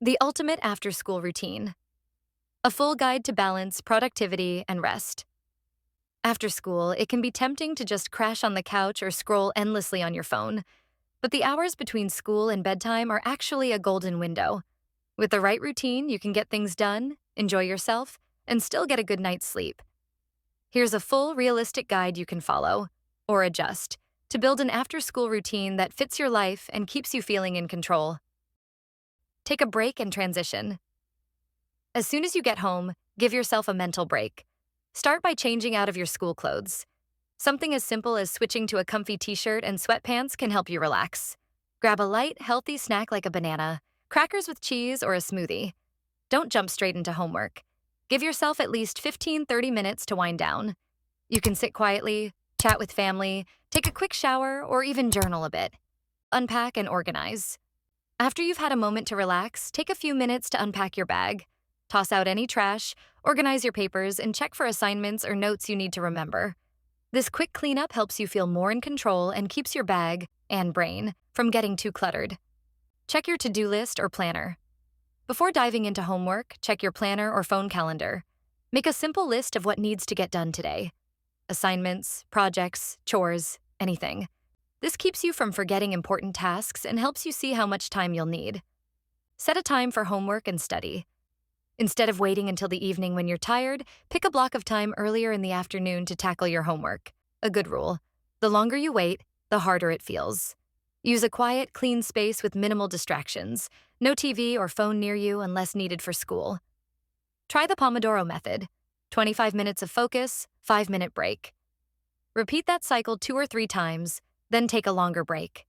The ultimate after-school routine. A full guide to balance, productivity, and rest. After school, it can be tempting to just crash on the couch or scroll endlessly on your phone. But the hours between school and bedtime are actually a golden window. With the right routine, you can get things done, enjoy yourself, and still get a good night's sleep. Here's a full, realistic guide you can follow, or adjust, to build an after-school routine that fits your life and keeps you feeling in control. Take a break and transition. As soon as you get home, give yourself a mental break. Start by changing out of your school clothes. Something as simple as switching to a comfy t-shirt and sweatpants can help you relax. Grab a light, healthy snack like a banana, crackers with cheese, or a smoothie. Don't jump straight into homework. Give yourself at least 15-30 minutes to wind down. You can sit quietly, chat with family, take a quick shower, or even journal a bit. Unpack and organize. After you've had a moment to relax, take a few minutes to unpack your bag. Toss out any trash, organize your papers, and check for assignments or notes you need to remember. This quick cleanup helps you feel more in control and keeps your bag, and brain, from getting too cluttered. Check your to-do list or planner. Before diving into homework, check your planner or phone calendar. Make a simple list of what needs to get done today. Assignments, projects, chores, anything. This keeps you from forgetting important tasks and helps you see how much time you'll need. Set a time for homework and study. Instead of waiting until the evening when you're tired, pick a block of time earlier in the afternoon to tackle your homework. A good rule. The longer you wait, the harder it feels. Use a quiet, clean space with minimal distractions. No TV or phone near you unless needed for school. Try the Pomodoro method. 25 minutes of focus, 5-minute break. Repeat that cycle 2 or 3 times, then take a longer break.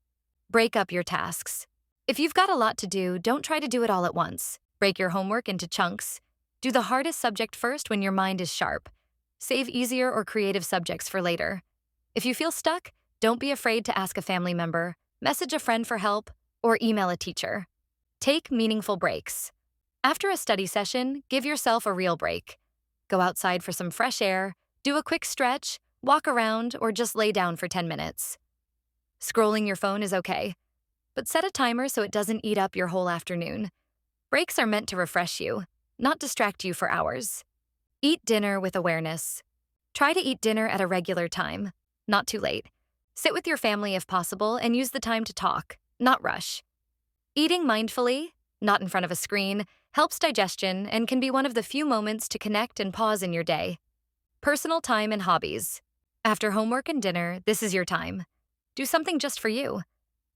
Break up your tasks. If you've got a lot to do, don't try to do it all at once. Break your homework into chunks. Do the hardest subject first when your mind is sharp. Save easier or creative subjects for later. If you feel stuck, don't be afraid to ask a family member, message a friend for help, or email a teacher. Take meaningful breaks. After a study session, give yourself a real break. Go outside for some fresh air, do a quick stretch, walk around, or just lay down for 10 minutes. Scrolling your phone is okay, but set a timer so it doesn't eat up your whole afternoon. Breaks are meant to refresh you, not distract you for hours. Eat dinner with awareness. Try to eat dinner at a regular time, not too late. Sit with your family if possible and use the time to talk, not rush. Eating mindfully, not in front of a screen, helps digestion and can be one of the few moments to connect and pause in your day. Personal time and hobbies. After homework and dinner, this is your time. Do something just for you.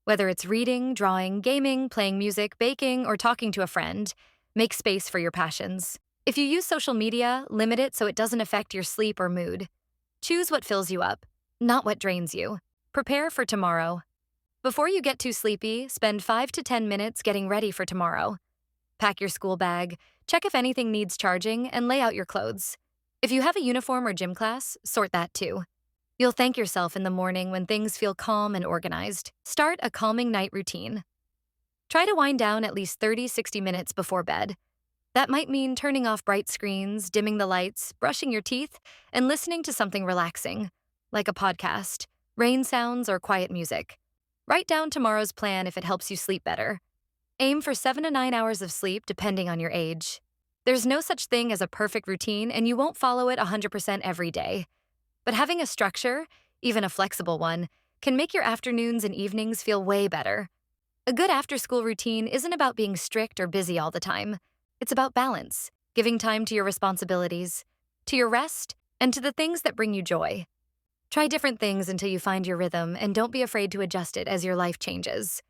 Whether it's reading, drawing, gaming, playing music, baking, or talking to a friend, make space for your passions. If you use social media, limit it so it doesn't affect your sleep or mood. Choose what fills you up, not what drains you. Prepare for tomorrow. Before you get too sleepy, spend 5 to 10 minutes getting ready for tomorrow. Pack your school bag, check if anything needs charging, and lay out your clothes. If you have a uniform or gym class, sort that too. You'll thank yourself in the morning when things feel calm and organized. Start a calming night routine. Try to wind down at least 30-60 minutes before bed. That might mean turning off bright screens, dimming the lights, brushing your teeth, and listening to something relaxing, like a podcast, rain sounds, or quiet music. Write down tomorrow's plan if it helps you sleep better. Aim for 7 to 9 hours of sleep depending on your age. There's no such thing as a perfect routine, and you won't follow it 100% every day. But having a structure, even a flexible one, can make your afternoons and evenings feel way better. A good after-school routine isn't about being strict or busy all the time. It's about balance, giving time to your responsibilities, to your rest, and to the things that bring you joy. Try different things until you find your rhythm, and don't be afraid to adjust it as your life changes.